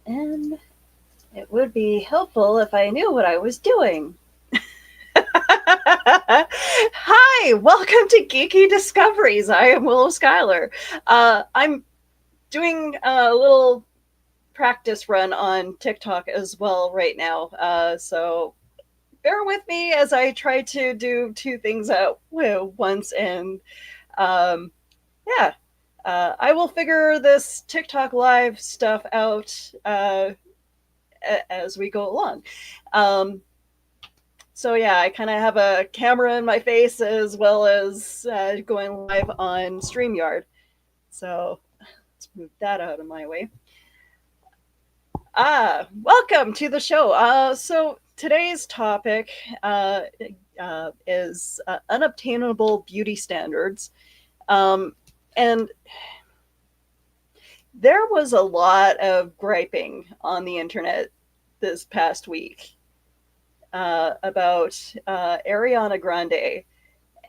And it would be helpful if I knew what I was doing. Hi, welcome to Geeky Discoveries. I am Willow Schuyler. I'm doing a little practice run on TikTok as well right now. So bear with me as I try to do two things at once. And um, yeah, I will figure this TikTok live stuff out as we go along. Um, so yeah, I kind of have a camera in my face as well as going live on StreamYard. So let's move that out of my way. Welcome to the show. So today's topic is unobtainable beauty standards. And there was a lot of griping on the internet this past week about Ariana Grande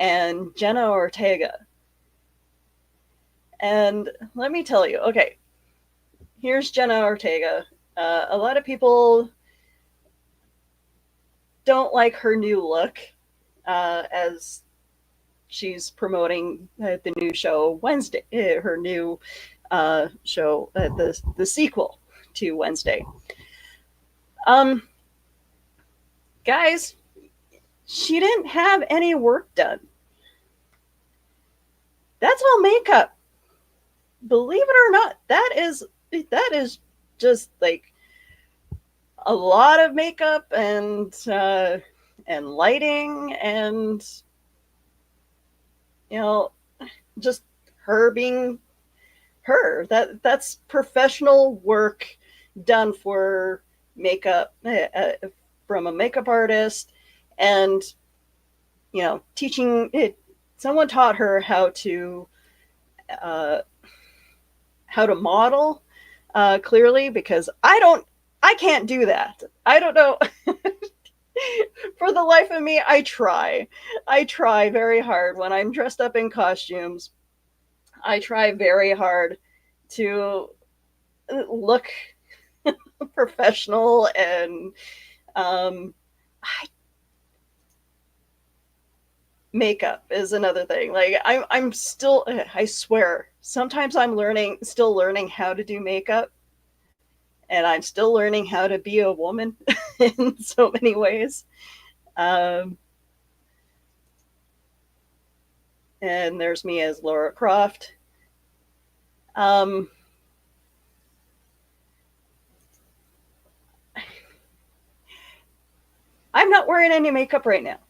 and Jenna Ortega. And let me tell you, okay, here's Jenna Ortega. A lot of people don't like her new look as she's promoting the new show Wednesday, her new show, the sequel to Wednesday. Um, Guys, she didn't have any work done. That's all makeup. Believe it or not, that is just like a lot of makeup and lighting and you know just her being her. That's professional work done for makeup from a makeup artist, and teaching it. Someone taught her uh, how to model clearly, because I can't do that. I don't know. For the life of me, I try very hard when I'm dressed up in costumes. I try very hard to look professional, and I, makeup is another thing. Like I'm still, I swear, sometimes I'm still learning how to do makeup, and I'm still learning how to be a woman in so many ways. Um, and there's me as Laura Croft. Um, I'm not wearing any makeup right now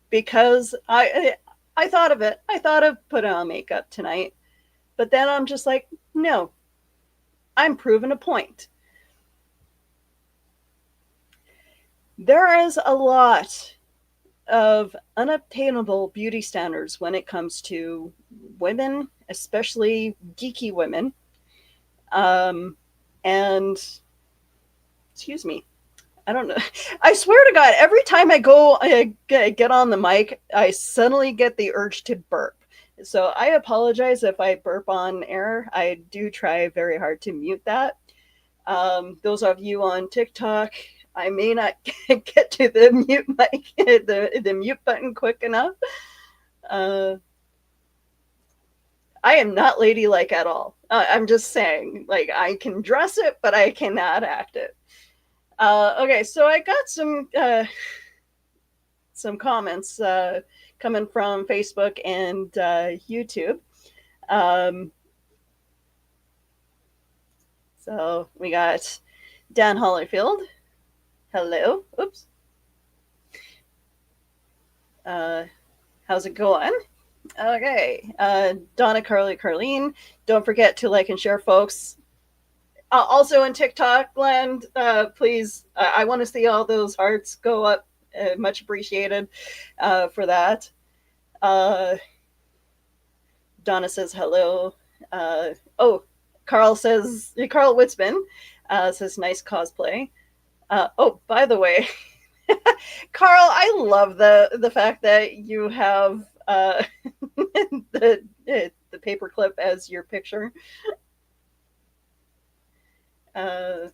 because I thought of it. I thought of putting on makeup tonight, but then I'm just like, no, I'm proving a point. There is a lot of unobtainable beauty standards when it comes to women, especially geeky women. Um, and excuse me, I don't know. I swear to God, every time I get on the mic, I suddenly get the urge to burp. So I apologize if I burp on air. I do try very hard to mute that. Those of you on TikTok, I may not get to the mute mic, the mute button quick enough. Uh, I am not ladylike at all. I'm just saying, like, I can dress it, but I cannot act it. Okay, so I got some comments coming from Facebook and YouTube. Um, so we got Dan Hollerfield. Hello. Oops. How's it going? Okay. Donna Carly Carlene. Don't forget to like and share, folks. Also in TikTok land, please, I want to see all those hearts go up. Much appreciated for that. Uh, Donna says hello. Oh, Carl Witzman says nice cosplay. Oh, by the way, Carl, I love the fact that you have the paperclip as your picture. Uh,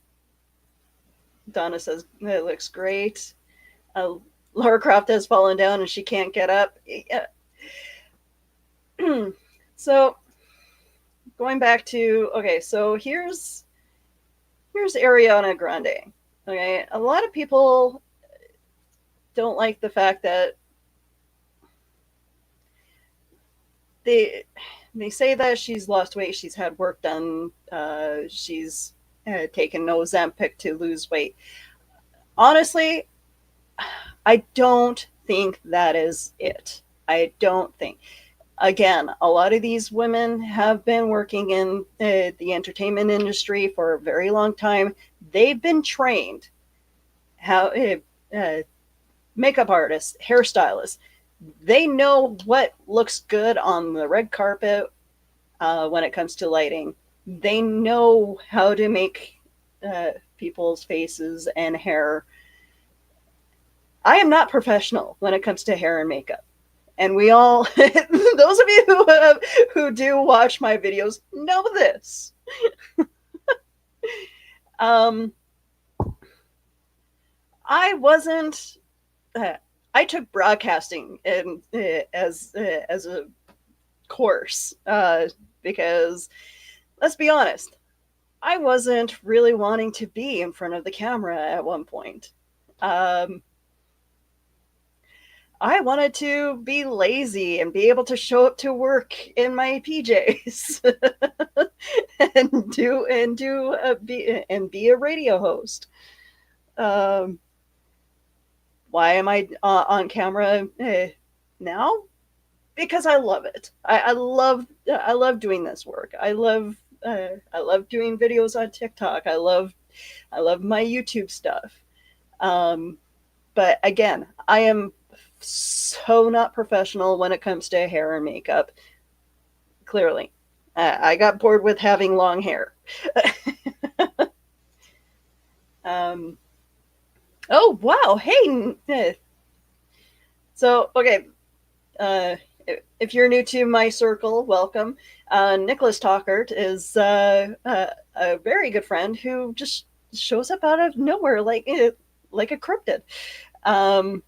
Donna says it looks great. Laura Croft has fallen down and she can't get up. So going back to, okay, so here's Ariana Grande. Okay, a lot of people don't like the fact that they they say that she's lost weight, she's had work done, she's taken no Ozempic to lose weight. Honestly, I don't think that is it. I don't think. Again, a lot of these women have been working in the entertainment industry for a very long time. They've been trained how makeup artists, hairstylists. They know what looks good on the red carpet when it comes to lighting. They know how to make people's faces and hair. I am not professional when it comes to hair and makeup. And we all, those of you who do watch my videos know this. I wasn't. I took broadcasting as a course because, let's be honest, I wasn't really wanting to be in front of the camera at one point. I wanted to be lazy and be able to show up to work in my PJs and be a radio host. Why am I on camera now? Because I love it. I love doing this work. I love doing videos on TikTok. I love my YouTube stuff. But again, I am so not professional when it comes to hair and makeup. Clearly, I got bored with having long hair. Oh wow! Hey, so okay. If you're new to my circle, welcome. Nicholas Talkert is a very good friend who just shows up out of nowhere like a cryptid. Um,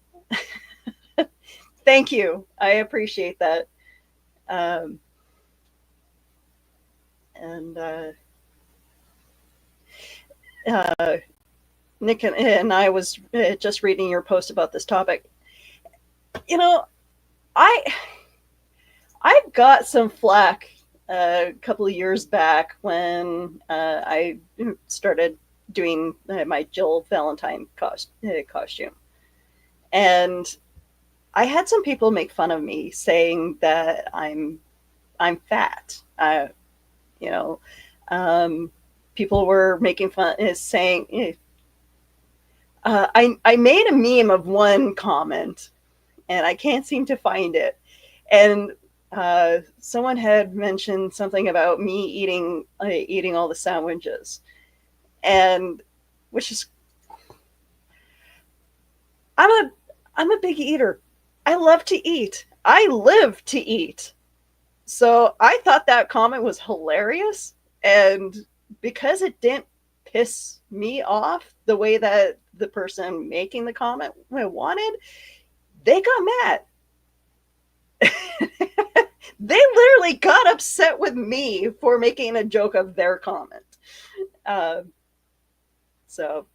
thank you. I appreciate that. And Nick and I was just reading your post about this topic. You know, I got some flack a couple of years back when I started doing my Jill Valentine costume, and I had some people make fun of me, saying that I'm fat. You know, people were making fun, saying I made a meme of one comment, and I can't seem to find it, and someone had mentioned something about me eating all the sandwiches, and which is I'm a big eater. I love to eat. I live to eat. So I thought that comment was hilarious, and because it didn't piss me off the way that the person making the comment wanted, they got mad. They literally got upset with me for making a joke of their comment. So,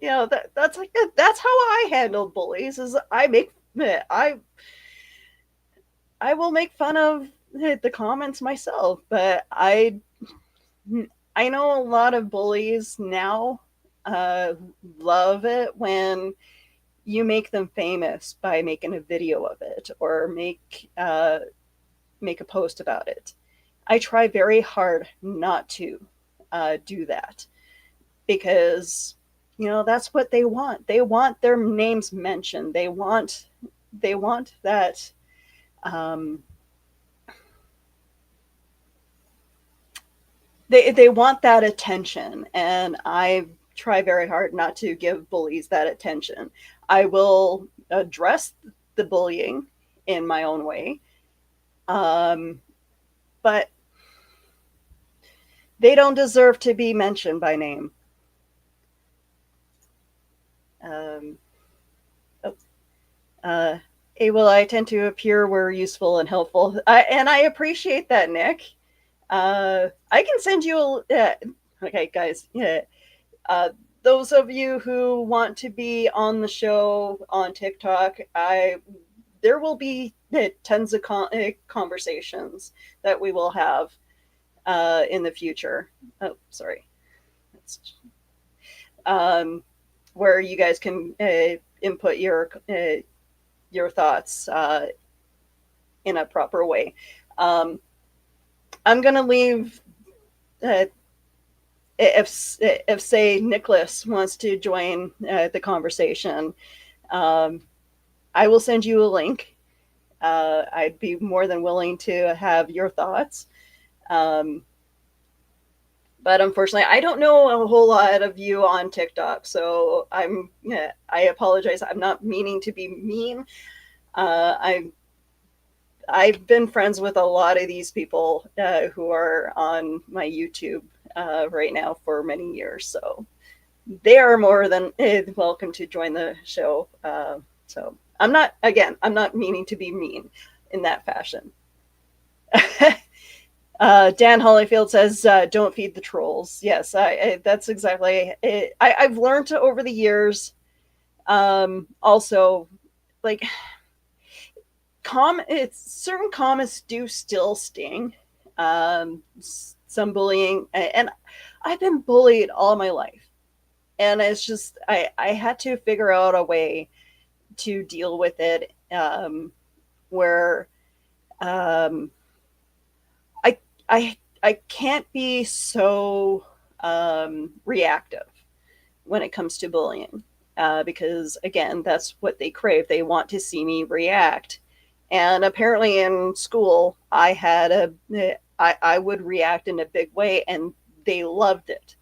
that's how I handle bullies. Is I will make fun of the comments myself, but I know a lot of bullies now love it when you make them famous by making a video of it or make a post about it. I try very hard not to do that, because that's what they want. They want their names mentioned. They want that they want that attention, and I try very hard not to give bullies that attention. I will address the bullying in my own way, but they don't deserve to be mentioned by name. Um, oh, uh, well, I tend to appear where useful and helpful, and I appreciate that, Nick. I can send you a. Okay, guys. Yeah. Uh, those of you who want to be on the show on TikTok, I there will be tons of conversations that we will have in the future. Oh, sorry. Um, where you guys can input your thoughts in a proper way. Um, I'm gonna leave. If say Nicholas wants to join the conversation, um, I will send you a link. I'd be more than willing to have your thoughts. Um, but unfortunately, I don't know a whole lot of you on TikTok, so I apologize. I'm not meaning to be mean. I I've been friends with a lot of these people who are on my YouTube right now for many years, so they are more than welcome to join the show. So I'm not meaning to be mean in that fashion. Dan Hollyfield says, "Don't feed the trolls." Yes, that's exactly it. I've learned over the years. Also, like it's certain comments do still sting. Some bullying, and I've been bullied all my life, and it's just I had to figure out a way to deal with it, where um, I I can't be so reactive when it comes to bullying, because again, that's what they crave. They want to see me react, and apparently in school, I would react in a big way, and they loved it.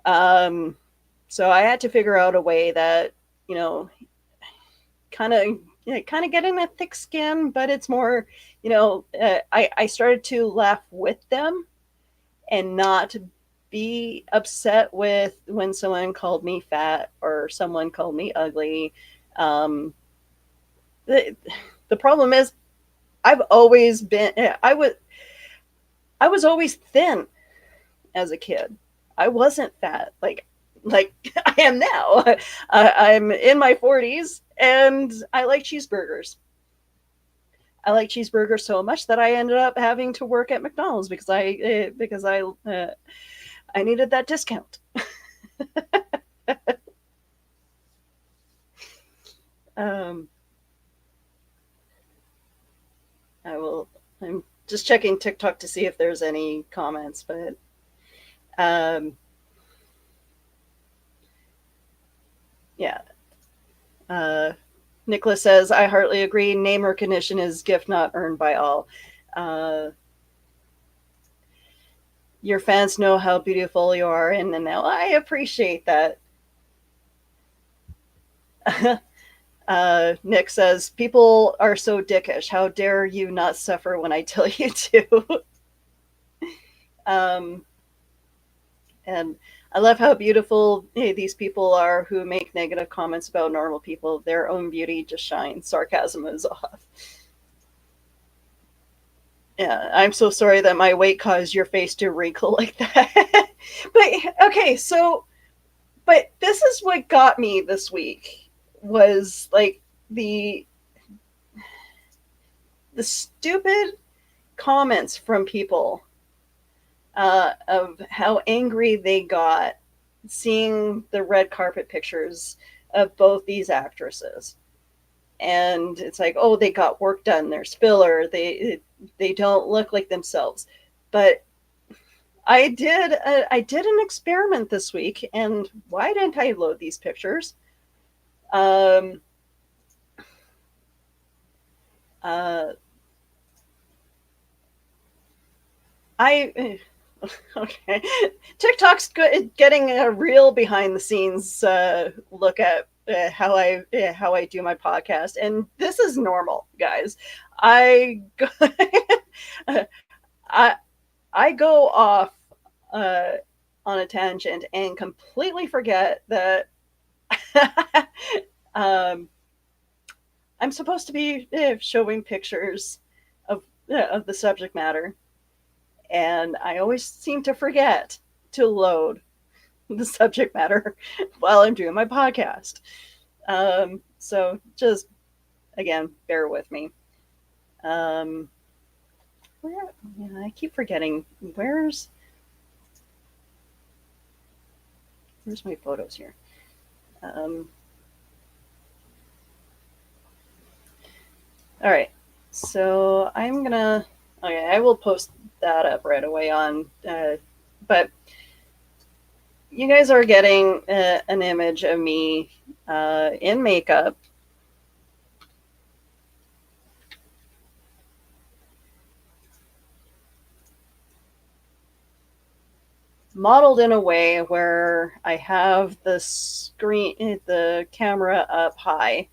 Um, so I had to figure out a way that you know kind of kind of getting a thick skin, but it's more, I started to laugh with them and not be upset with when someone called me fat or someone called me ugly. Um, the, the problem is I've always been, I was always thin as a kid. I wasn't fat like I am now. I'm in my 40s and I like cheeseburgers. I like cheeseburgers so much that I ended up having to work at McDonald's because I needed that discount. Um, I will. I'm just checking TikTok to see if there's any comments, but um, yeah. Uh, Nicholas says, "I heartily agree. Name recognition is gift not earned by all. Uh, your fans know how beautiful you are, and now I appreciate that." Nick says, "People are so dickish. How dare you not suffer when I tell you to?" um, and I love how beautiful these people are who make negative comments about normal people. Their own beauty just shines. Sarcasm is off. Yeah, I'm so sorry that my weight caused your face to wrinkle like that. But okay, but this is what got me this week was like the the stupid comments from people of how angry they got seeing the red carpet pictures of both these actresses. And it's like, oh, they got work done. There's filler. They don't look like themselves. But I did an experiment this week, and why didn't I load these pictures? Um, uh, I okay. TikTok's getting a real behind the scenes look at how I do my podcast, and this is normal, guys. I go, I I go off uh, on a tangent and completely forget that um, I'm supposed to be showing pictures of the subject matter, and I always seem to forget to load the subject matter while I'm doing my podcast. So just again, bear with me. Um, where yeah, I keep forgetting where's my photos here. Um, all right, so I'm gonna. Okay, I will post that up right away on. But you guys are getting an image of me in makeup. Modeled in a way where I have the camera up high.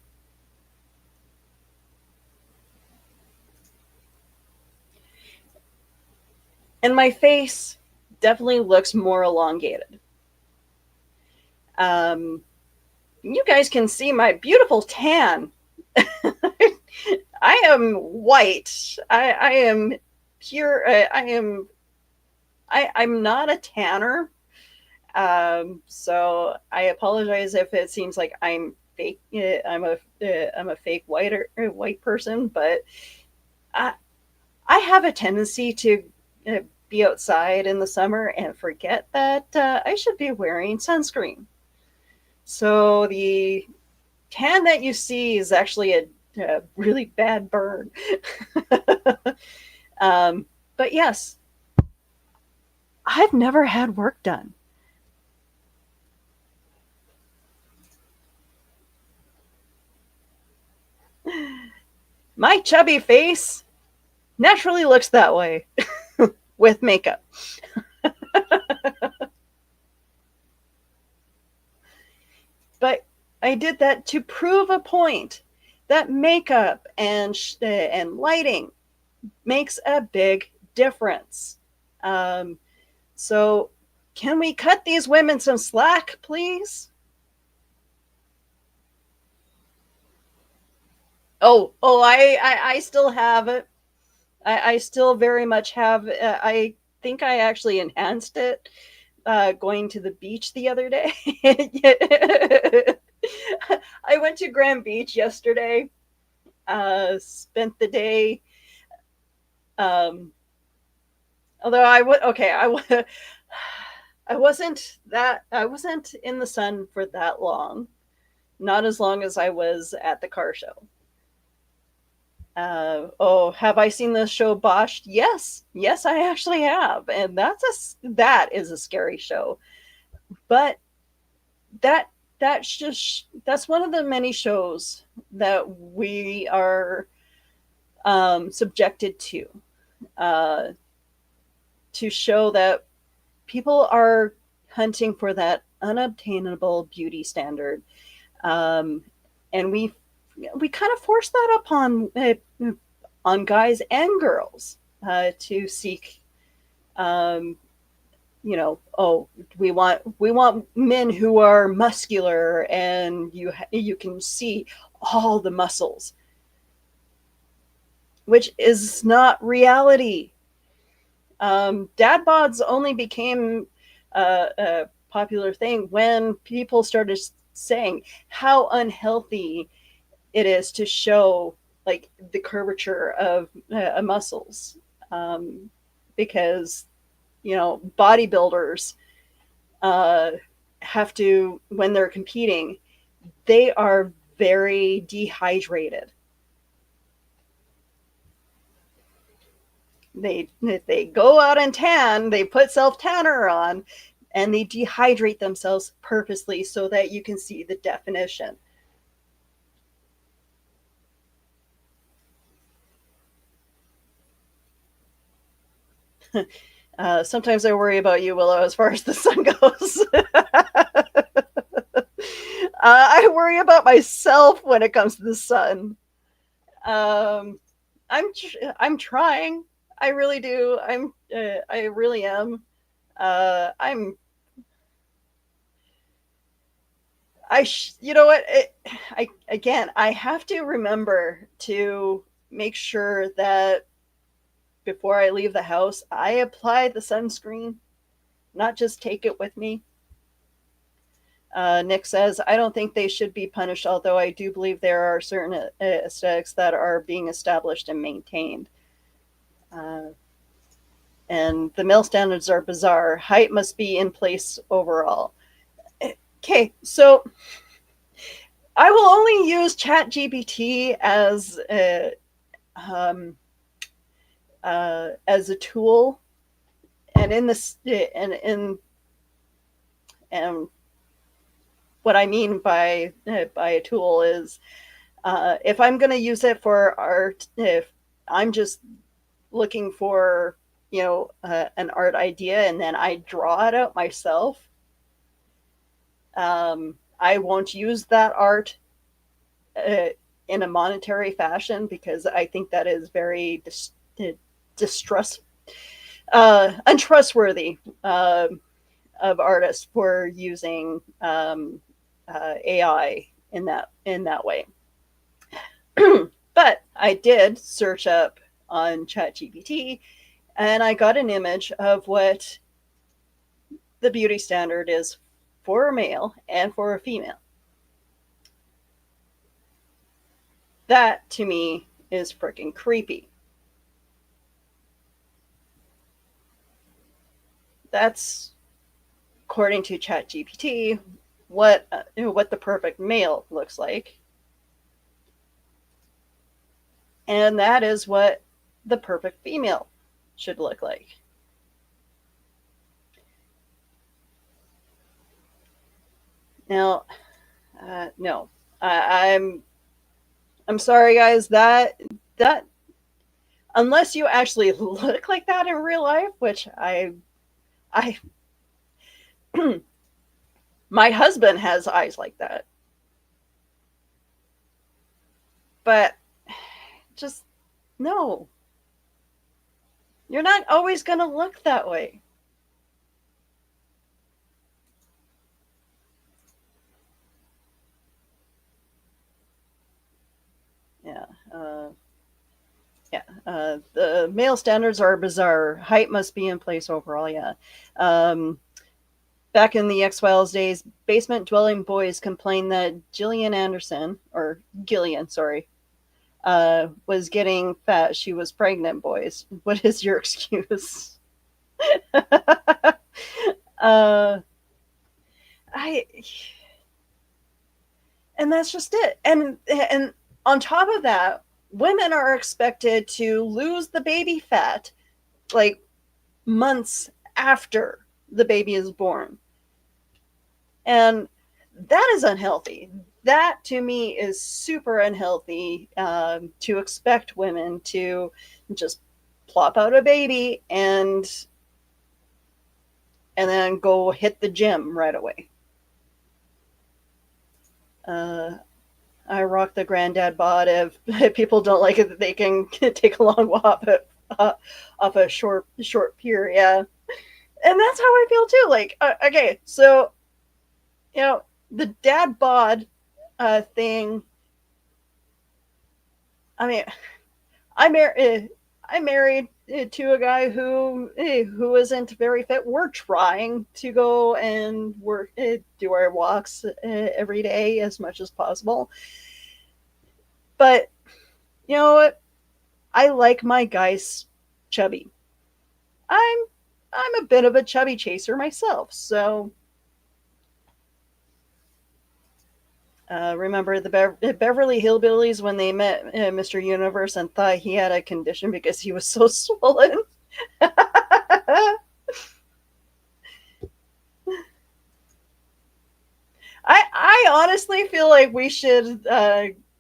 And my face definitely looks more elongated. Um, you guys can see my beautiful tan. I am white. I am pure. I'm not a tanner. So I apologize if it seems like I'm fake. I'm a fake white person, but I I have a tendency to be outside in the summer and forget that I should be wearing sunscreen. So the tan that you see is actually a really bad burn. um, but yes, I've never had work done. My chubby face naturally looks that way with makeup. But I did that to prove a point that makeup and lighting makes a big difference. Um, so, can we cut these women some slack, please? I still have it. I still very much have. I think I actually enhanced it going to the beach the other day. I went to Grand Beach yesterday. Spent the day. Um, although I would okay, I wasn't in the sun for that long. Not as long as I was at the car show. Have I seen the show Botched? Yes, I actually have, and that is a scary show. But that that's one of the many shows that we are subjected uh, to show that people are hunting for that unobtainable beauty standard, um, and we kind of force that upon on guys and girls to seek um, we want men who are muscular and you can see all the muscles, which is not reality. Dad bods only became a popular thing when people started saying how unhealthy it is to show like the curvature of muscles, because bodybuilders uh, have to, when they're competing, they are very dehydrated. They go out and tan, they put self tanner on, and they dehydrate themselves purposely so that you can see the definition. Sometimes I worry about you, Willow, as far as the sun goes. I worry about myself when it comes to the sun. Um, I'm trying. I really do. I really am. I'm you know what? I have to remember to make sure that before I leave the house, I apply the sunscreen, not just take it with me. Nick says, I don't think they should be punished, although I do believe there are certain aesthetics that are being established and maintained. Uh, and the male standards are bizarre. Height must be in place overall. Okay, so I will only use ChatGPT as a tool, and in this and what I mean by a tool is if I'm going to use it for art, if I'm just looking for an art idea and then I draw it out myself, I won't use that art uh, in a monetary fashion because I think that is very distrust untrustworthy of artists for using AI in that way. But I did search up on ChatGPT, and I got an image of what the beauty standard is for a male and for a female. That to me is freaking creepy. That's, according to ChatGPT, what the perfect male looks like, and that is what the perfect female should look like. Now, no, I'm sorry, guys. That unless you actually look like that in real life, which I my husband has eyes like that, but just no, you're not always going to look that way. Yeah. The male standards are bizarre. Height must be in place overall. Yeah. Um, Back in the X Files days, basement dwelling boys complained that Gillian, sorry, was getting fat. She was pregnant, boys. What is your excuse? uh, I, and that's just it. And on top of that, women are expected to lose the baby fat like months after the baby is born. And that is unhealthy. That to me is super unhealthy, to expect women to just plop out a baby and then go hit the gym right away. Uh, I rock the granddad bod. If people don't like it, they can take a long walk off a short pier. Yeah, and that's how I feel too. Like, okay, so the dad bod thing. I mean, I married to a guy who isn't very fit. We're trying to go and work, do our walks every day as much as possible. But you know what? I like my guys chubby. I'm I'm a bit of a chubby chaser myself, so remember the Beverly Hillbillies when they met Mr. Universe and thought he had a condition because he was so swollen? I honestly feel like we should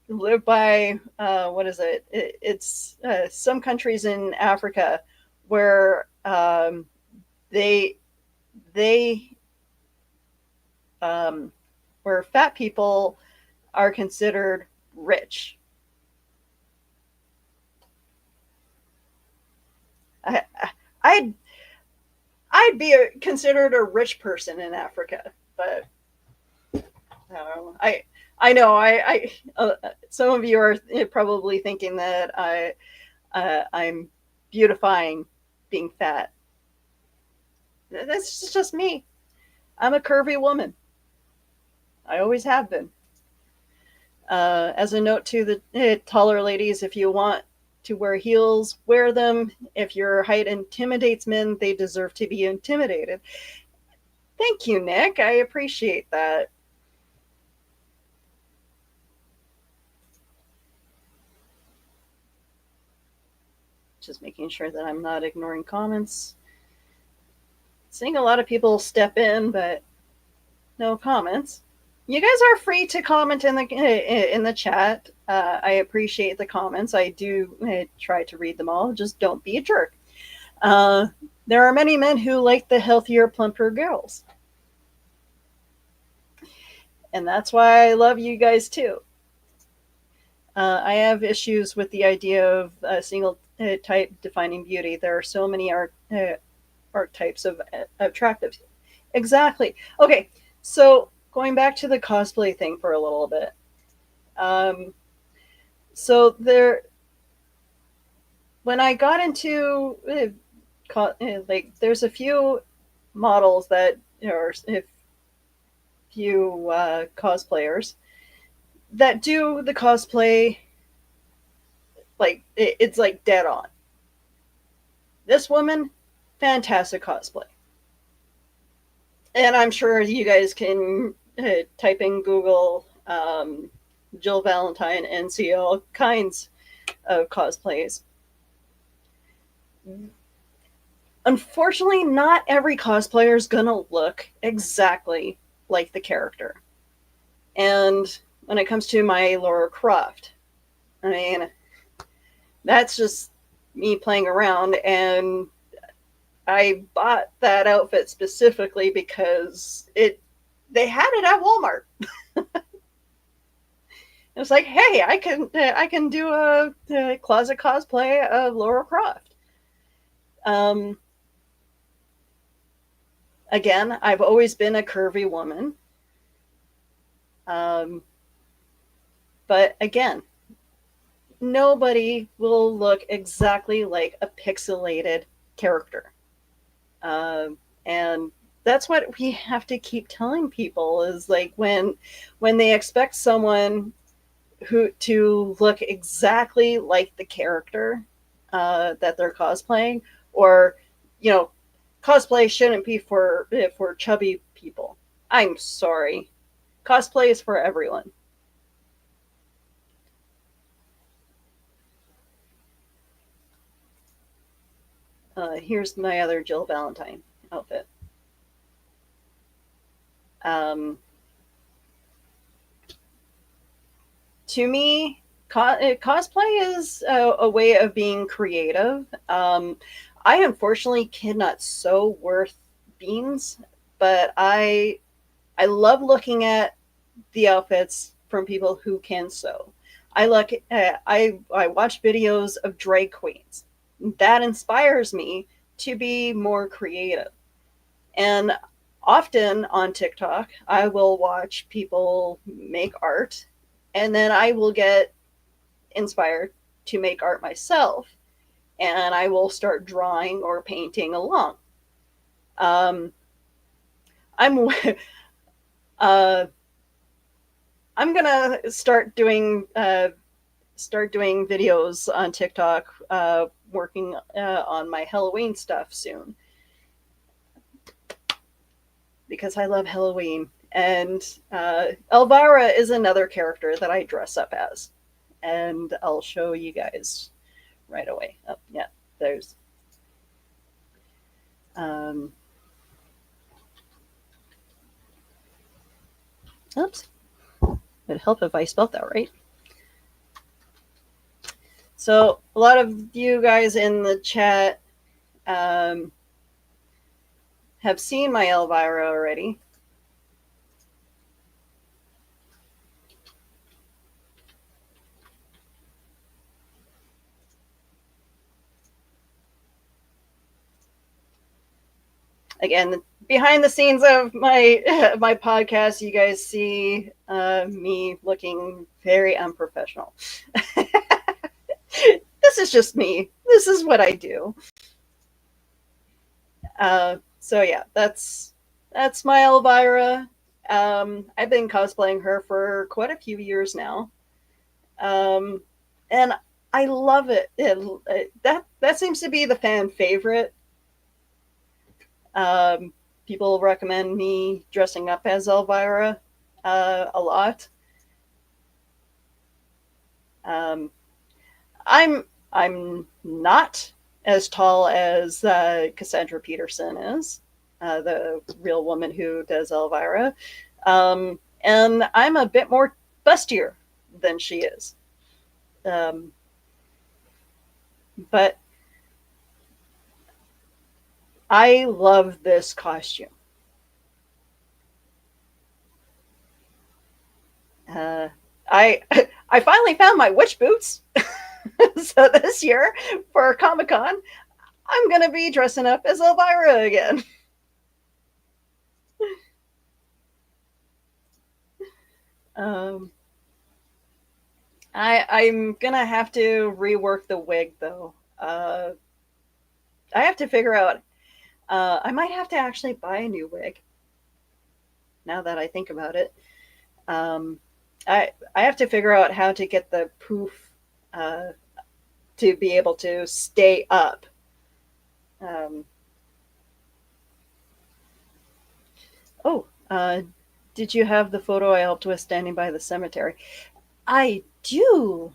live by what is it's some countries in Africa where they they um, where fat people are considered rich. I, I'd I'd be considered a rich person in Africa, but I know some of you are probably thinking that I'm beautifying being fat. That's just me. I'm a curvy woman. I always have been. As a note to the taller ladies, if you want to wear heels, wear them. If your height intimidates men, they deserve to be intimidated. Thank you, Nick. I appreciate that. Just making sure that I'm not ignoring comments. Seeing a lot of people step in, but no comments. You guys are free to comment in the chat. I appreciate the comments. I do try to read them all. Just don't be a jerk. Uh, there are many men who like the healthier, plumper girls, and that's why I love you guys too. I have issues with the idea of a single type defining beauty. There are so many archetypes of attractive. Exactly. Okay, so going back to the cosplay thing for a little bit. So there, when I got into like, there's a few models that are a few cosplayers that do the cosplay like it's like dead on. This woman, fantastic cosplay, and I'm sure you guys can type in Google Jill Valentine and see all kinds of cosplays. Unfortunately, not every cosplayer is gonna look exactly like the character. And when it comes to my Laura Croft, I mean, that's just me playing around, and I bought that outfit specifically because they had it at Walmart. It was like, hey, I can do a closet cosplay of Laura Croft. Again, I've always been a curvy woman. But again, nobody will look exactly like a pixelated character. And that's what we have to keep telling people is like when they expect someone who to look exactly like the character that they're cosplaying, or cosplay shouldn't be for chubby people. I'm sorry, cosplay is for everyone. Here's my other Jill Valentine outfit. Um, to me, cosplay is a way of being creative. I unfortunately cannot sew worth beans, but I love looking at the outfits from people who can sew. I watch videos of drag queens. That inspires me to be more creative. And often on TikTok, I will watch people make art, and then I will get inspired to make art myself, and I will start drawing or painting along. Um, I'm uh, I'm gonna start doing videos on TikTok, working on my Halloween stuff soon because I love Halloween. And Elvira is another character that I dress up as, and I'll show you guys right away. Oh, yeah, there's. Um, oops, it'd help if I spelled that right. So a lot of you guys in the chat um, have seen my Elvira already. again, behind the scenes of my my podcast, you guys see me looking very unprofessional. This is just me. This is what I do. So yeah, that's my Elvira. I've been cosplaying her for quite a few years now, and I love it. That seems to be the fan favorite. Um, People recommend me dressing up as Elvira a lot. Um, I'm not as tall as Cassandra Peterson is, the real woman who does Elvira, and I'm a bit more bustier than she is. Um, but I love this costume. Uh, I I finally found my witch boots. So this year for Comic Con, I'm gonna be dressing up as Elvira again. Um, I'm gonna have to rework the wig though. I have to figure out. I might have to actually buy a new wig. Now that I think about it, um, I have to figure out how to get the poof uh, to be able to stay up. Um, oh, did you have the photo I helped with standing by the cemetery? I do.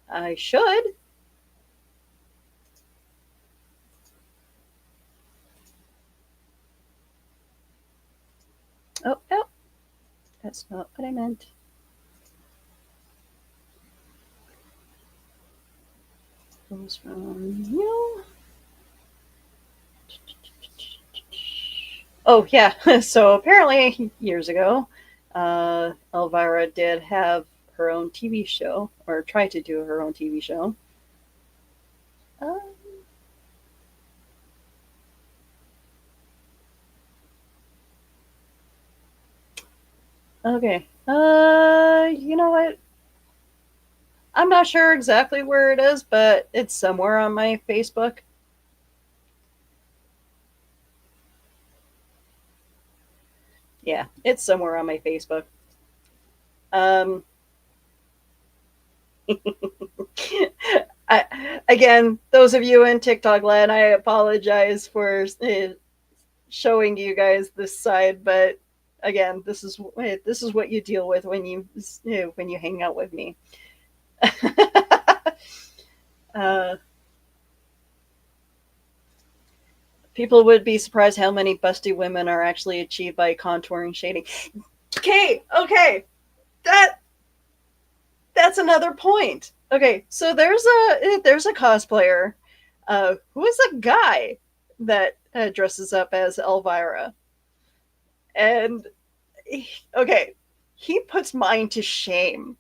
I should. Oh, oh, that's not what I meant. Goes from you. Oh, yeah. So apparently, years ago, Elvira did have her own TV show, or tried to do her own TV show. Uh, okay. You know what? I'm not sure exactly where it is, but it's somewhere on my Facebook. Yeah, it's somewhere on my Facebook. Um, Again, those of you in TikTok land, I apologize for showing you guys this side, but again, this is what you deal with when when you hang out with me. uh, People would be surprised how many busty women are actually achieved by contouring shading. Okay, okay, that that's another point. Okay, so there's a cosplayer who is a guy that dresses up as Elvira, and okay, he puts mine to shame.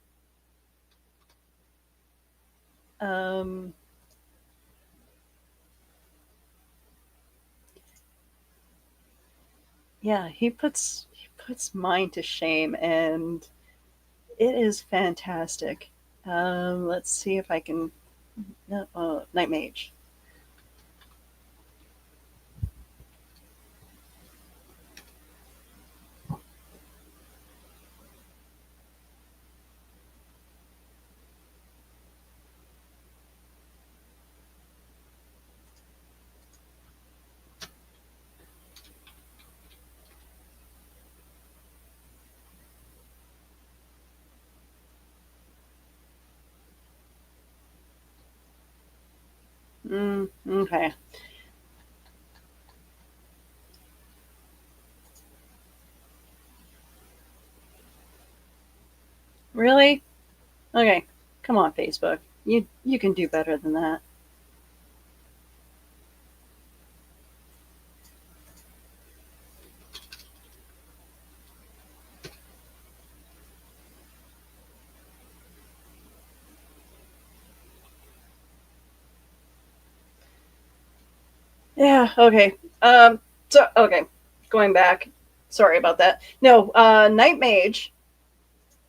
Um, yeah, he puts mine to shame, and it is fantastic. Let's see if I can. Night Mage. Okay. Really? Okay. Come on, Facebook. You can do better than that. Yeah. Okay. So okay, going back. Sorry about that. No, Night Mage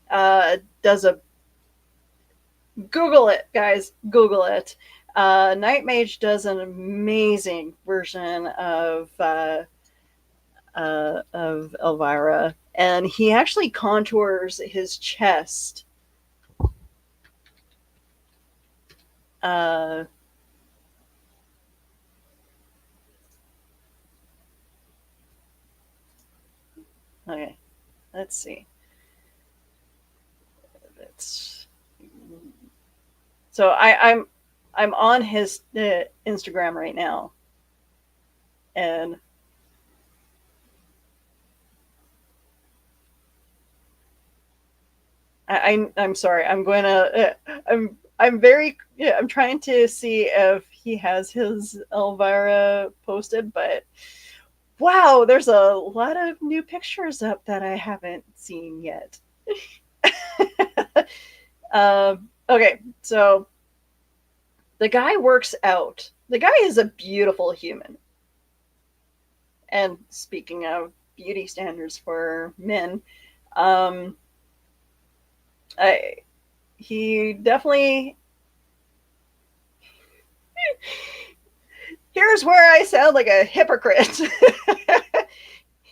does a Google it, guys. Google it. Night Mage does an amazing version of Elvira, and he actually contours his chest. Uh, okay, let's see. It's so I'm on his Instagram right now, and I'm sorry. I'm going to. I'm very. Yeah, I'm trying to see if he has his Elvira posted, but wow, there's a lot of new pictures up that I haven't seen yet. Okay, so the guy works out. The guy is a beautiful human. And speaking of beauty standards for men, um, I he definitely. Here's where I sound like a hypocrite.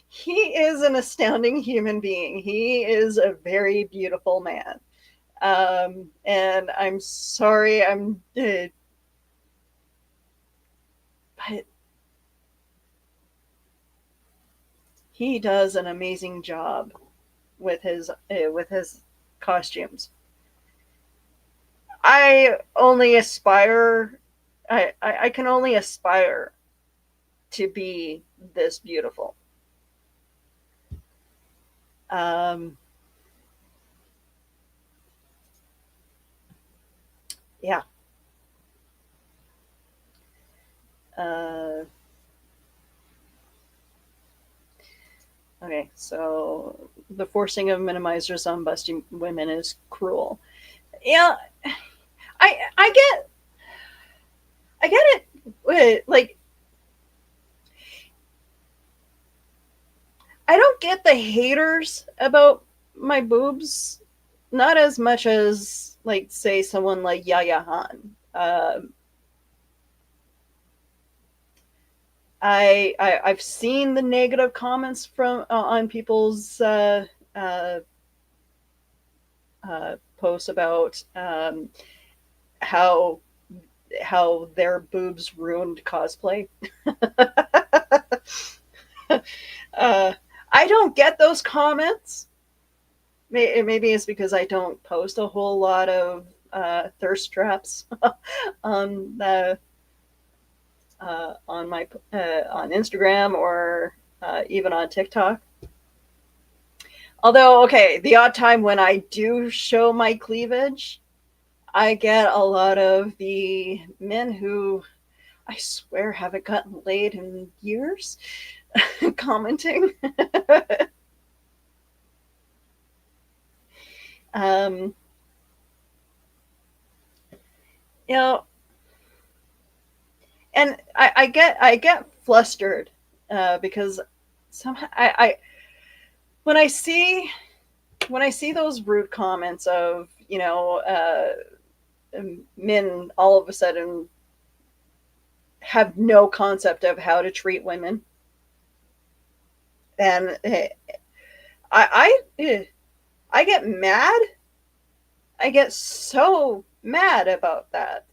He is an astounding human being. He is a very beautiful man. And I'm sorry, but he does an amazing job with his costumes. I only aspire. I can only aspire to be this beautiful. Um, yeah. Uh, okay, so the forcing of minimizers on busting women is cruel. Yeah, I get it. Like I don't get the haters about my boobs, not as much as like say someone like Yaya Han. I've seen the negative comments from on people's posts about how their boobs ruined cosplay. uh, I don't get those comments. Maybe it's because I don't post a whole lot of thirst traps on the on my on Instagram or even on TikTok. Although, okay, the odd time when I do show my cleavage, I get a lot of the men who I swear haven't gotten laid in years commenting. um, you know, and I get flustered because somehow when I see when I see those rude comments of men all of a sudden have no concept of how to treat women, and I get mad. I get so mad about that.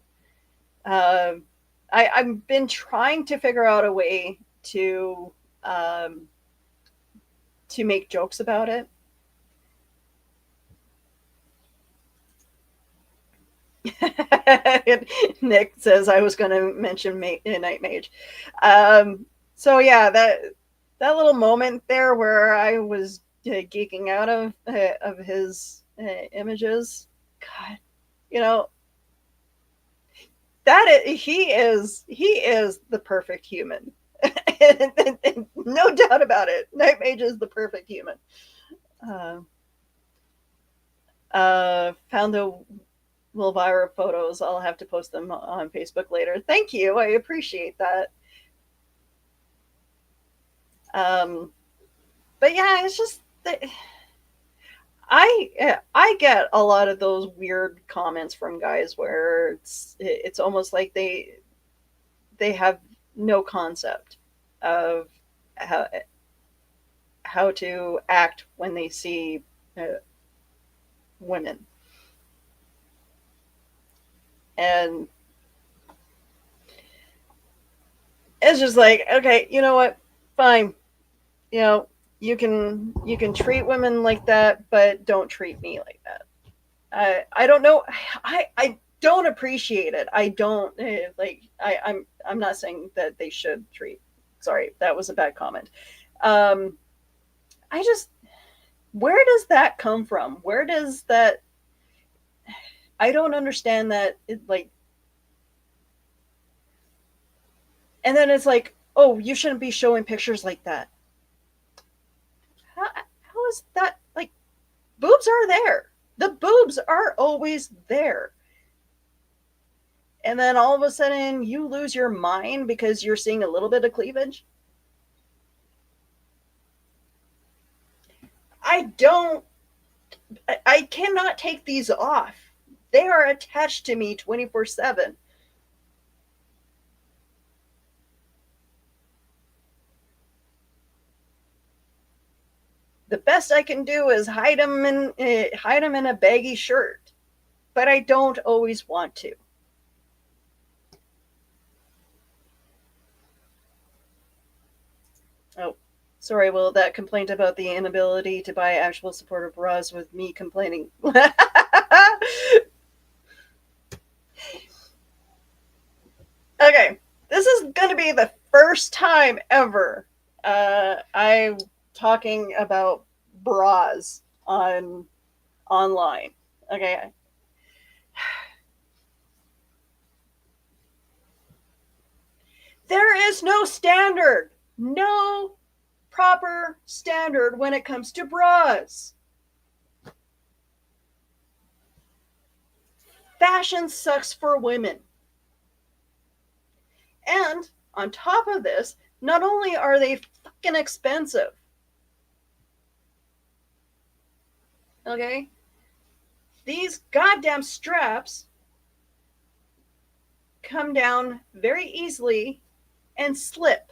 Um, I've been trying to figure out a way um, to make jokes about it. Nick says I was going to mention Night Mage. So yeah, that little moment there where I was geeking out of his images. God, you know he is the perfect human. No doubt about it. Night Mage is the perfect human. Uh, found the Wilvira photos. I'll have to post them on Facebook later. Thank you. I appreciate that. Um, but yeah, it's just that I get a lot of those weird comments from guys where it's almost like they have no concept of how how to act when they see women, and it's just like, okay, you know what, fine, you know, you can treat women like that, but don't treat me like that. I don't know. I don't appreciate it. I don't like. I'm not saying that they should treat. Sorry, that was a bad comment. Um, I just, where does that come from? Where does that? I don't understand that. Like, and then it's like, oh, you shouldn't be showing pictures like that. How is that? Like, boobs are there. The boobs are always there. And then all of a sudden you lose your mind because you're seeing a little bit of cleavage. I don't, I cannot take these off. They are attached to me 24/7. The best I can do is hide them in a baggy shirt, but I don't always want to. Oh, sorry, Will, that complaint about the inability to buy actual supportive bras with me complaining. Okay, this is going to be the first time ever I'm talking about bras on online. Okay, there is no standard, no proper standard when it comes to bras. Fashion sucks for women. And on top of this, not only are they fucking expensive, okay, these goddamn straps come down very easily and slip.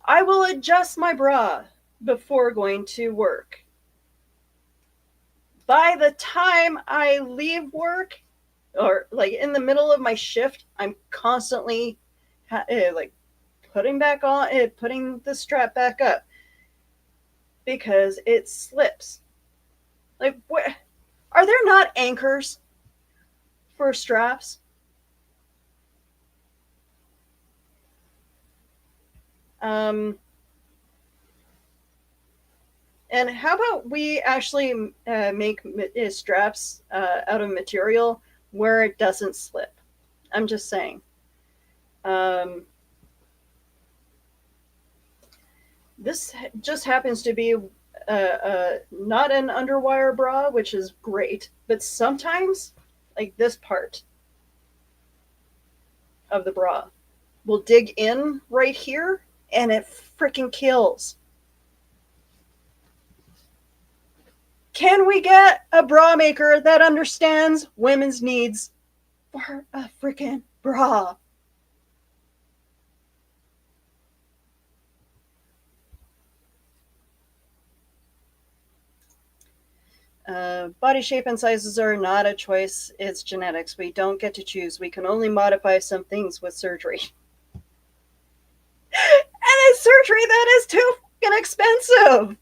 I will adjust my bra before going to work. By the time I leave work, or like in the middle of my shift, I'm constantly like putting the strap back up because it slips. Like, what? Are there not anchors for straps? Um, and how about we actually make straps out of material where it doesn't slip? I'm just saying. Um, this just happens to be not an underwire bra, which is great, but sometimes, like this part of the bra will dig in right here and it freaking kills. Can we get a bra maker that understands women's needs for a freaking bra? Body shape and sizes are not a choice, it's genetics. We don't get to choose. We can only modify some things with surgery. And it's surgery that is too fucking expensive.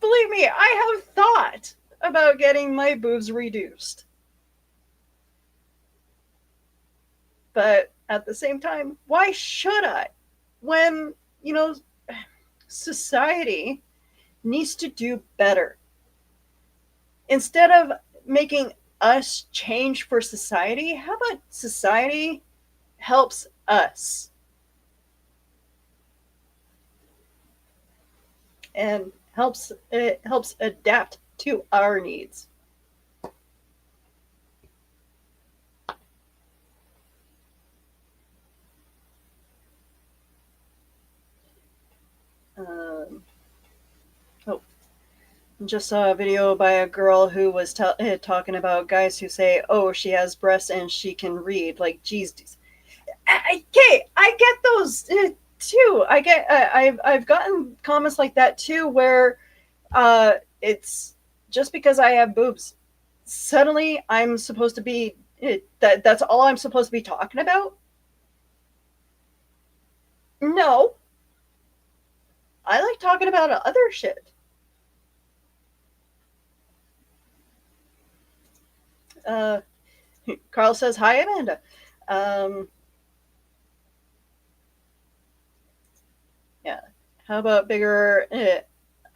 Believe me, I have thought about getting my boobs reduced. But at the same time, why should I? When, you know, society needs to do better. Instead of making us change for society, how about society helps us and helps adapt to our needs? Just saw a video by a girl who was talking about guys who say, "Oh, she has breasts and she can read." Like, geez, okay, I get those too. I've gotten comments like that too, where it's just because I have boobs, suddenly I'm supposed to be that's all I'm supposed to be talking about. No, I like talking about other shit. Uh, Carl says, "Hi, Amanda." Um, yeah. How about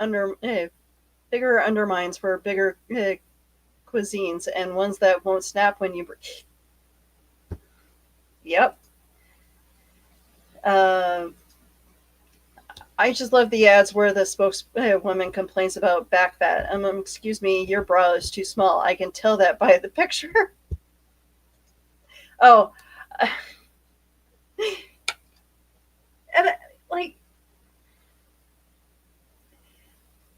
under bigger undermines for bigger cuisines and ones that won't snap when you. Yep. Um, I just love the ads where the spokeswoman complains about back fat. Excuse me, your bra is too small. I can tell that by the picture. Oh, and like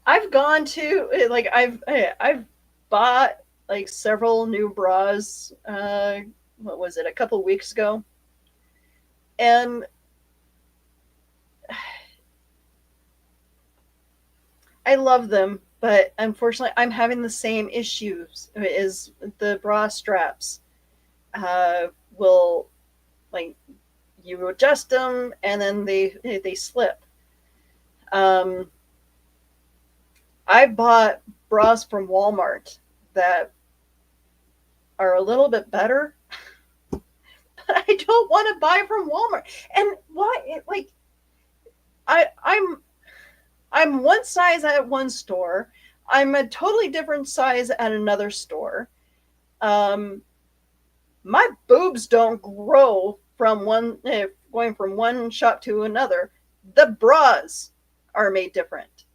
I've gone to like I've bought like several new bras. What was it? A couple weeks ago, and I love them, but unfortunately, I'm having the same issues as the bra straps. Will like you adjust them and then they slip. Um, I bought bras from Walmart that are a little bit better, but I don't want to buy from Walmart. And why? Like I'm one size at one store. I'm a totally different size at another store. Um, my boobs don't grow from going from one shop to another. The bras are made different,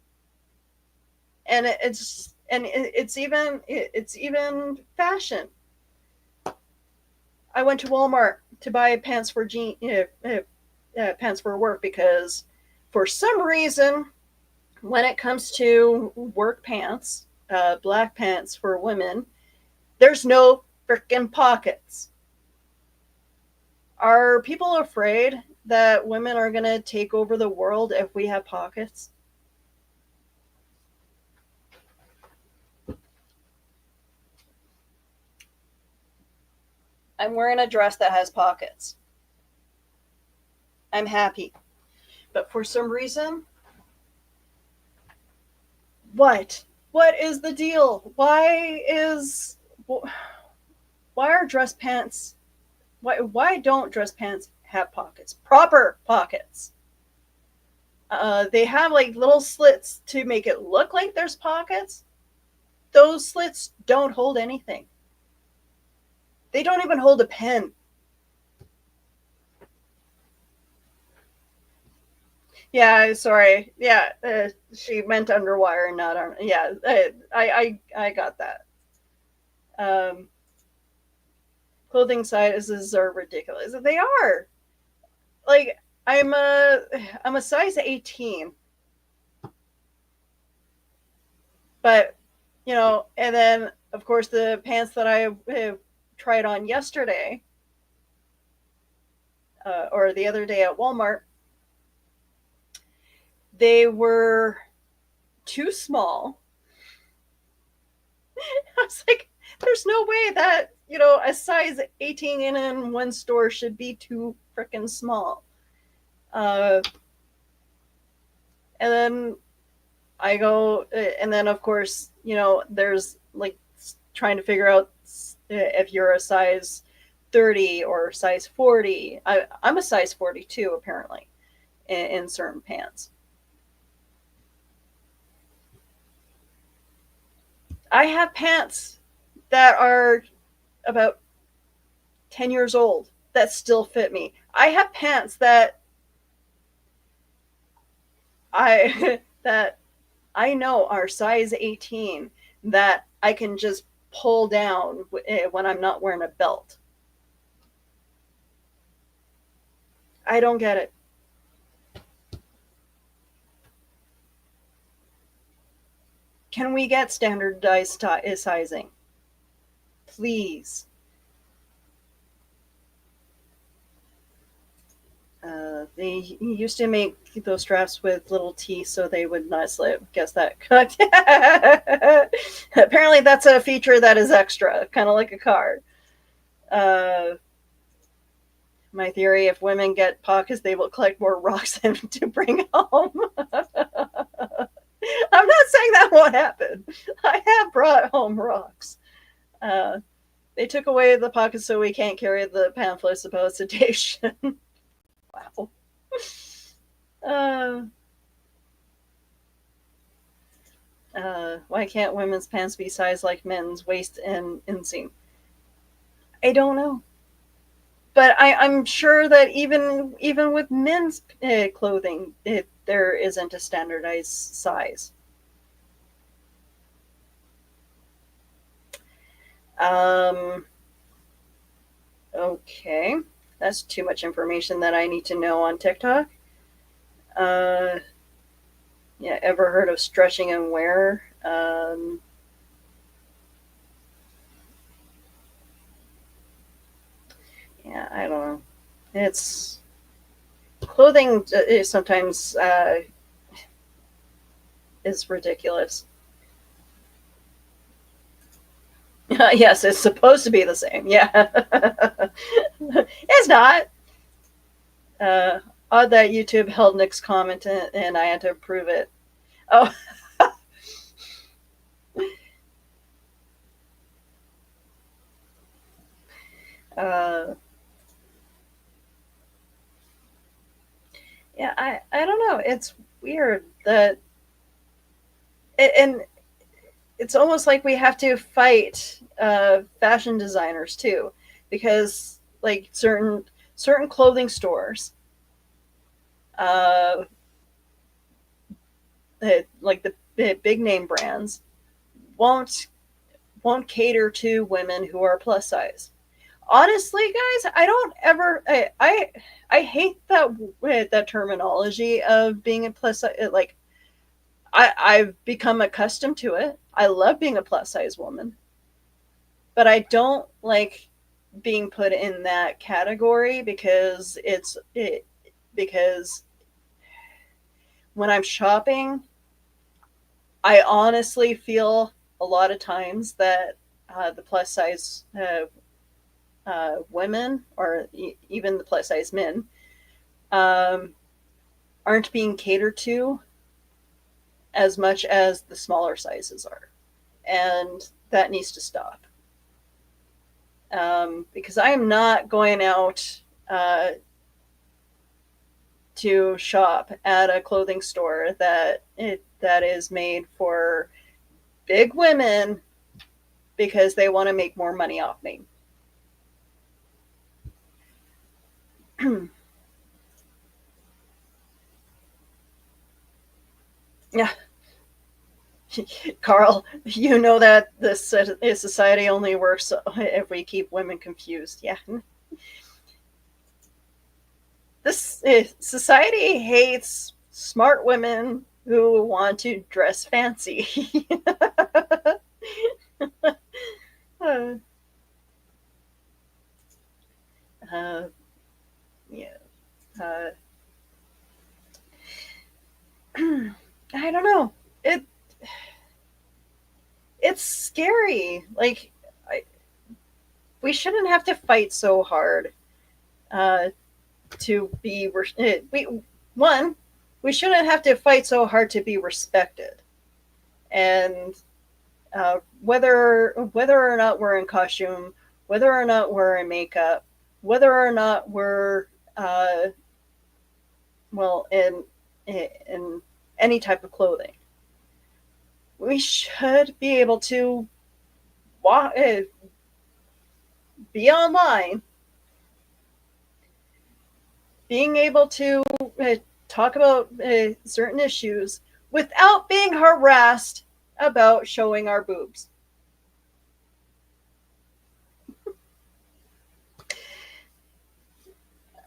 and it's even fashion. I went to Walmart to buy pants for work because for some reason when it comes to work pants, black pants for women, there's no freaking pockets. Are people afraid that women are going to take over the world if we have pockets? I'm wearing a dress that has pockets. I'm happy. But for some reason, what? What is the deal? Why are dress pants why don't dress pants have pockets? Proper pockets. They have like little slits to make it look like there's pockets. Those slits don't hold anything. They don't even hold a pen. Yeah, sorry. Yeah, she meant underwire, not arm. Yeah, I got that. Um, clothing sizes are ridiculous. They are. Like I'm a size 18, but and then of course the pants that I tried on yesterday or the other day at Walmart, they were too small. I was like, there's no way that a size 18 in one store should be too freaking small. Uh, and then I go, and then of course, there's like trying to figure out if you're a size 30 or size 40. I'm a size 42 apparently in certain pants. I have pants that are about 10 years old that still fit me. I have pants that I that I know are size 18 that I can just pull down when I'm not wearing a belt. I don't get it. Can we get standardized sizing? Please. They used to make those straps with little teeth so they would not slip. Guess that. Apparently, that's a feature that is extra, kind of like a car. Uh, my theory: if women get pockets, they will collect more rocks to bring home. I'm not saying that won't happen. I have brought home rocks. Uh, they took away the pockets so we can't carry the pamphlets about sedation. Wow. Uh, why can't women's pants be sized like men's waist and inseam? I don't know, but I'm sure that even with men's clothing, there isn't a standardized size. Um, okay, that's too much information that I need to know on TikTok. Uh, yeah, ever heard of stretching and wear? Yeah, I don't know. It's clothing is sometimes is ridiculous. Yes, it's supposed to be the same. Yeah, it's not. Uh, Odd that YouTube held Nick's comment and I had to approve it. Oh, uh, yeah, I don't know. It's weird that, and it's almost like we have to fight fashion designers too, because like certain clothing stores, uh, like the big name brands, won't won't cater to women who are plus size. Honestly, guys, I don't ever. I hate that terminology of being a plus size. Like I've become accustomed to it. I love being a plus size woman, but I don't like being put in that category because when I'm shopping, I honestly feel a lot of times that the plus size women or even the plus size men um, aren't being catered to as much as the smaller sizes are, and that needs to stop. Because I am not going out to shop at a clothing store that is made for big women because they want to make more money off me. Yeah, Carl, you know that this society only works if we keep women confused. Yeah, this society hates smart women who want to dress fancy. uh, uh, yeah, uh, I don't know. It's scary. Like I, we shouldn't have to fight so hard uh, to be we one we shouldn't have to fight so hard to be respected, and whether or not we're in costume, whether or not we're in makeup, whether or not we're uh, well in any type of clothing, we should be able to walk, be online, being able to talk about certain issues without being harassed about showing our boobs.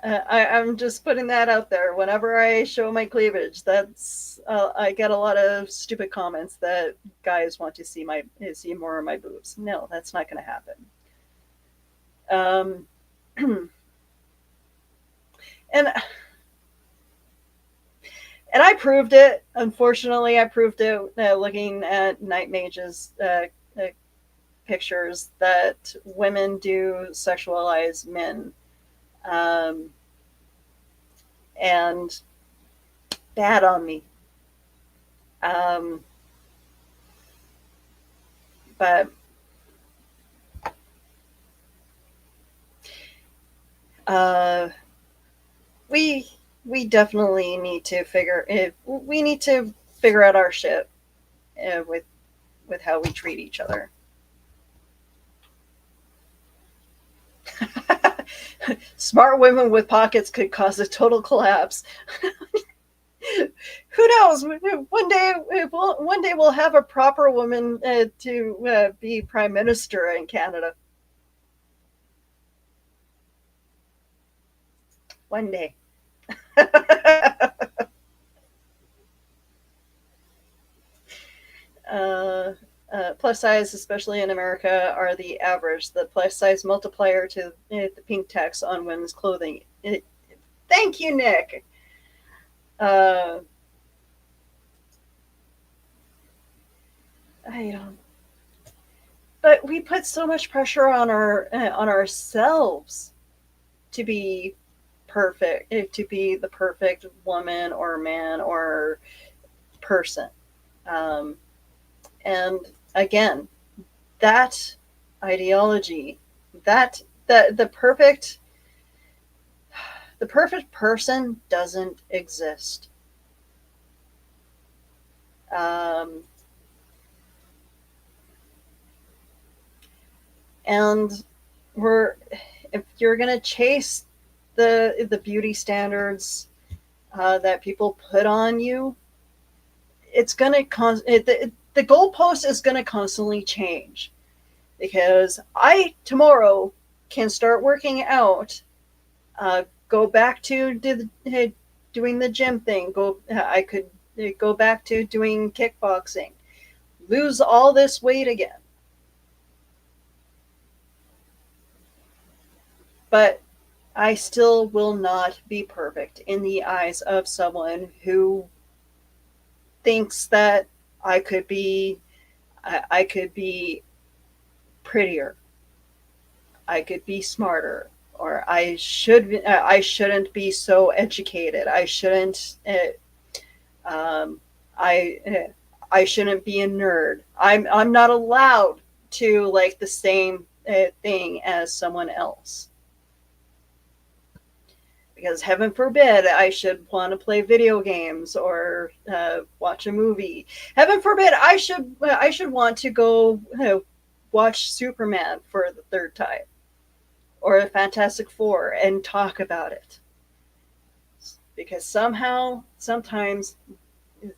I'm just putting that out there. Whenever I show my cleavage, that's I get a lot of stupid comments that guys want to see more of my boobs. No, that's not going to happen. Um, and and I proved it. Unfortunately, I proved it looking at Night Mage's pictures that women do sexualize men, um, and bad on me. Um, but uh, we we definitely need to figure it. We need to figure out our shit with how we treat each other. Smart women with pockets could cause a total collapse. Who knows? One day we'll have a proper woman to be prime minister in Canada. One day. uh, Plus size, especially in America, are the average. The plus size multiplier to the pink text on women's clothing. Thank you, Nick. Uh, I don't. But we put so much pressure on ourselves to be perfect, to be the perfect woman or man or person. Um, and again, that ideology, that the perfect person doesn't exist. Um, and we're if you're gonna chase the beauty standards that people put on you, it's gonna the goalpost is gonna constantly change, because I tomorrow can start working out, go back to doing the gym thing. I could go back to doing kickboxing, lose all this weight again, but I still will not be perfect in the eyes of someone who thinks that I could be I could be prettier, I could be smarter, or I shouldn't be so educated. I shouldn't I I shouldn't be a nerd. I'm not allowed to like the same thing as someone else, because heaven forbid I should want to play video games or watch a movie. Heaven forbid I should want to go watch Superman for the third time, or a Fantastic Four, and talk about it. Because sometimes,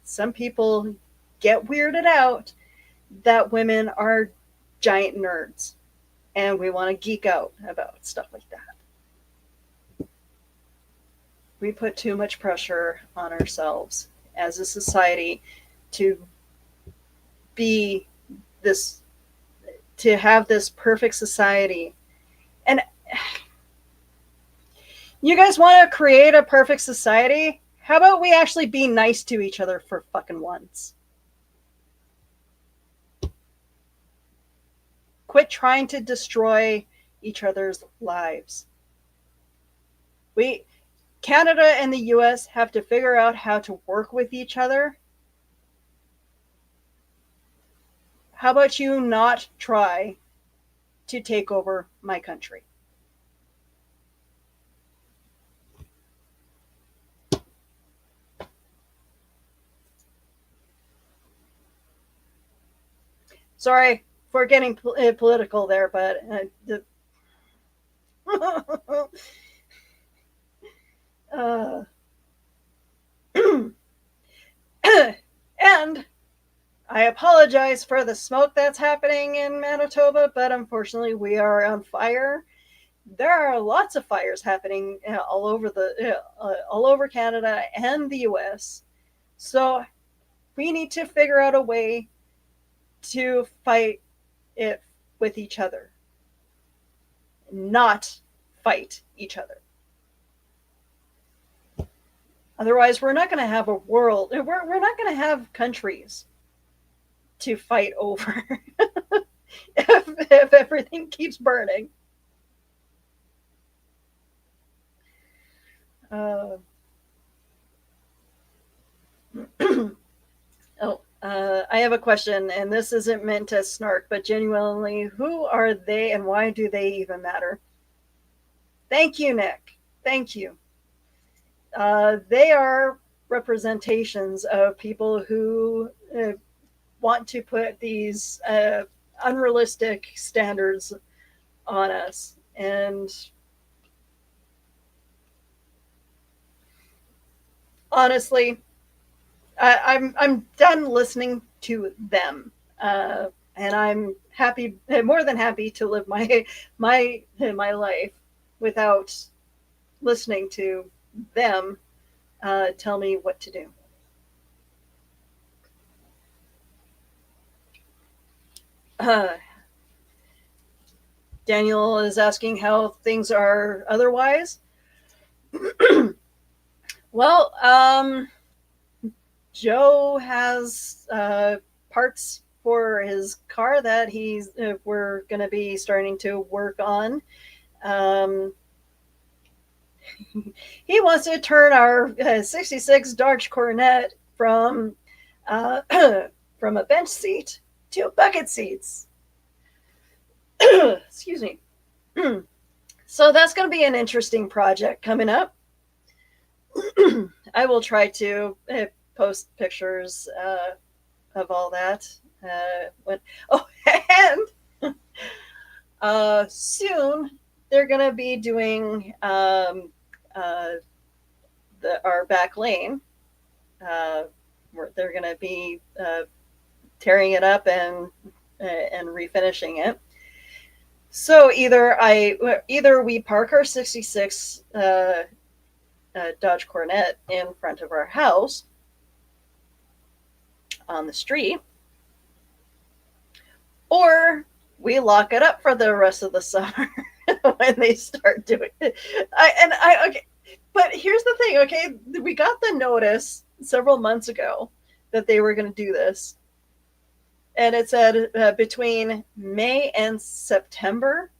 some people get weirded out that women are giant nerds, and we want to geek out about stuff like that. We put too much pressure on ourselves as a society to be this, to have this perfect society. And you guys want to create a perfect society? How about we actually be nice to each other for fucking once? Quit trying to destroy each other's lives. We Canada and the US have to figure out how to work with each other. How about you not try to take over my country? Sorry for getting political there, but uh, and I apologize for the smoke that's happening in Manitoba, but unfortunately we are on fire, there are lots of fires happening all over Canada and the U.S. So we need to figure out a way to fight it with each other, not fight each other. Otherwise, we're not going to have a world. We're not going to have countries to fight over if everything keeps burning. Uh, I have a question, and this isn't meant to snark, but genuinely, who are they and why do they even matter? Thank you, Nick. Thank you. They are representations of people who want to put these unrealistic standards on us. And honestly, I'm done listening to them, and I'm happy, more than happy, to live my life without listening to them tell me what to do. Uh, Daniel is asking how things are otherwise. Well, Joe has parts for his car that we're going to be starting to work on. Um, he wants to turn our 66 Dodge Coronet from from a bench seat to bucket seats. Excuse me. So that's going to be an interesting project coming up. I will try to post pictures of all that. And soon they're going to be doing our back lane. They're going to be tearing it up and refinishing it. So either we park our 66 Dodge Coronet in front of our house on the street, or we lock it up for the rest of the summer when they start doing it. Okay, but here's the thing. Okay, we got the notice several months ago that they were going to do this, and it said between May and September.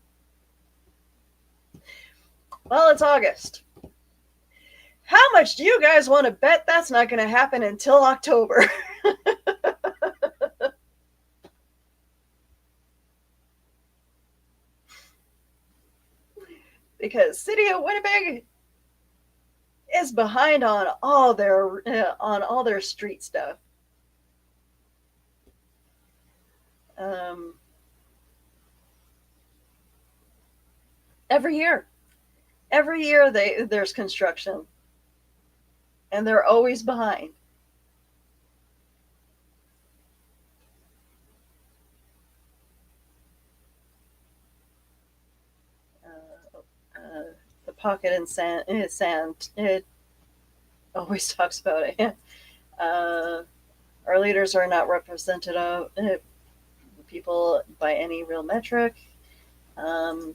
Well, it's August. How much do you guys want to bet that's not going to happen until October? Because City of Winnipeg is behind on all their street stuff. Every year there's construction, and they're always behind. The pocket in sand, it always talks about it. Our leaders are not representative people by any real metric. The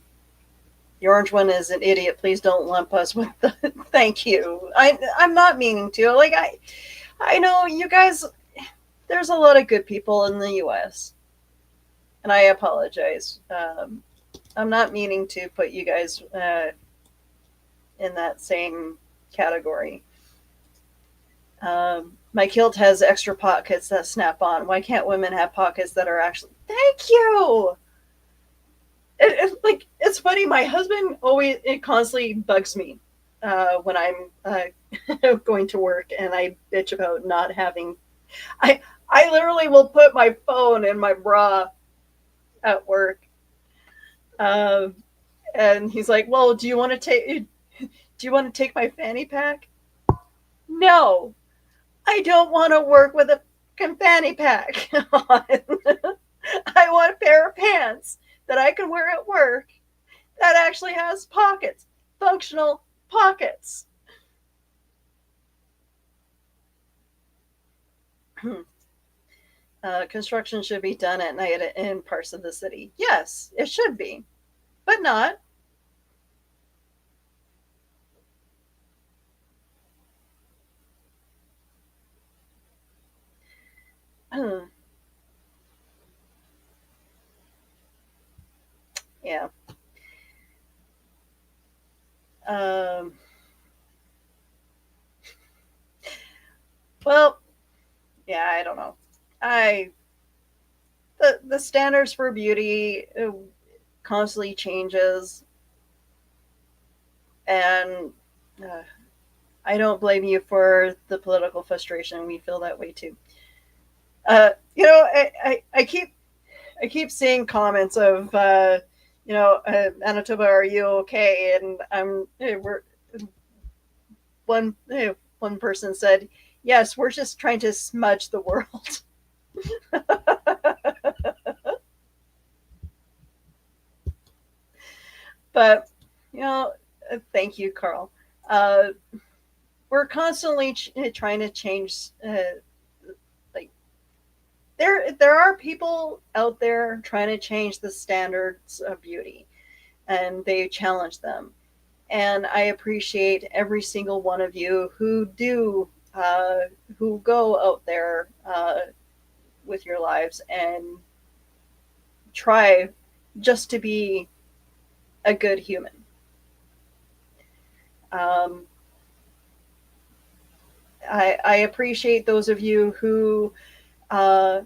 orange one is an idiot. Please don't lump us with the. Thank you. I'm not meaning to. Like I know you guys. There's a lot of good people in the U.S. and I apologize. I'm not meaning to put you guys in that same category. My kilt has extra pockets that snap on. Why can't women have pockets that are actually? Thank you. It's funny. My husband it constantly bugs me when I'm going to work, and I bitch about not having. I literally will put my phone in my bra at work, and he's like, "Well, do you want to take my fanny pack?" No, I don't want to work with a fanny pack on. I want a pair of pants that I can wear at work that actually has pockets, functional pockets. Construction should be done at night in parts of the city. Yes, it should be, but not. Yeah. Well, yeah, I don't know. The standards for beauty constantly changes, and I don't blame you for the political frustration. We feel that way too. I keep seeing comments of Manitoba, are you okay? And we're one person said, yes, we're just trying to smudge the world. But thank you, Carl. We're constantly trying to change. Like there are people out there trying to change the standards of beauty, and they challenge them. And I appreciate every single one of you who go out there with your lives and try just to be a good human. I appreciate those of you who are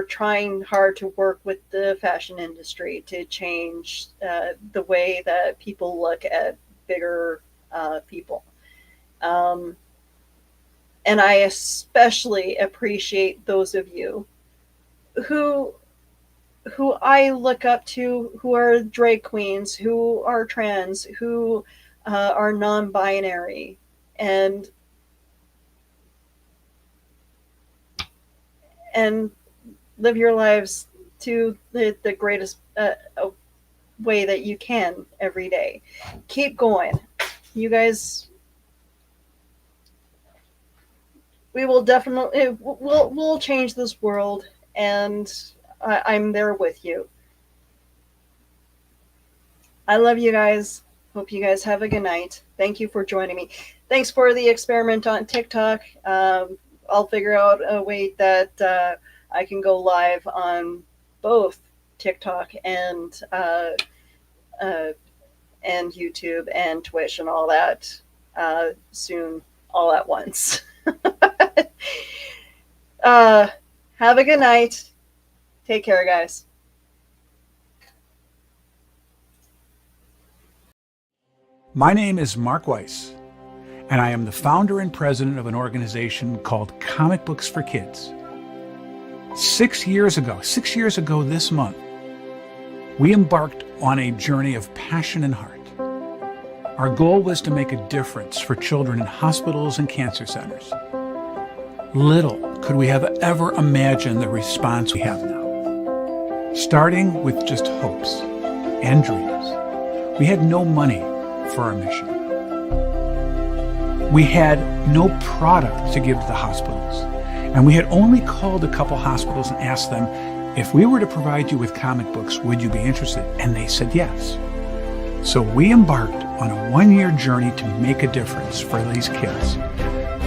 trying hard to work with the fashion industry to change the way that people look at bigger people. And I especially appreciate those of you who I look up to, who are drag queens, who are trans, who are non-binary, and live your lives to the greatest way that you can every day. Keep going. You guys, we will definitely, we'll change this world, and I'm there with you. I love you guys. Hope you guys have a good night. Thank you for joining me. Thanks for the experiment on TikTok. I'll figure out a way that I can go live on both TikTok and YouTube and Twitch and all that soon, all at once. Have a good night. Take care, guys. My name is Mark Weiss, and I am the founder and president of an organization called Comic Books for Kids. 6 years ago this month, we embarked on a journey of passion and heart. Our goal was to make a difference for children in hospitals and cancer centers. Little could we have ever imagined the response we have now. Starting with just hopes and dreams, we had no money for our mission. We had no product to give to the hospitals, and we had only called a couple hospitals and asked them, if we were to provide you with comic books, would you be interested? And they said yes. So we embarked on a one-year journey to make a difference for these kids.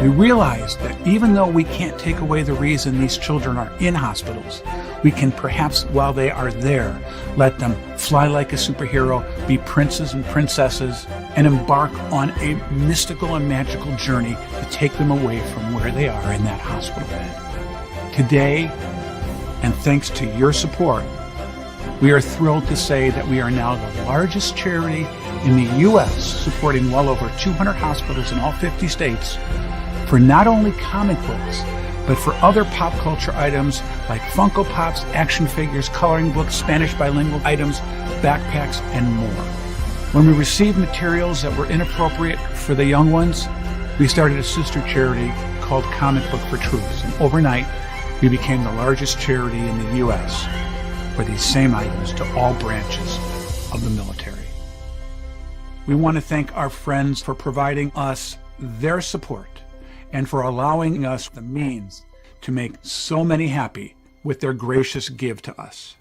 We realized that even though we can't take away the reason these children are in hospitals, we can perhaps, while they are there, let them fly like a superhero, be princes and princesses, and embark on a mystical and magical journey to take them away from where they are in that hospital bed. Today, and thanks to your support, we are thrilled to say that we are now the largest charity in the U.S., supporting well over 200 hospitals in all 50 states for not only comic books, but for other pop culture items like Funko Pops, action figures, coloring books, Spanish bilingual items, backpacks, and more. When we received materials that were inappropriate for the young ones, we started a sister charity called Comic Book for Truth, and overnight, we became the largest charity in the U.S. for these same items to all branches of the military. We want to thank our friends for providing us their support and for allowing us the means to make so many happy with their gracious give to us.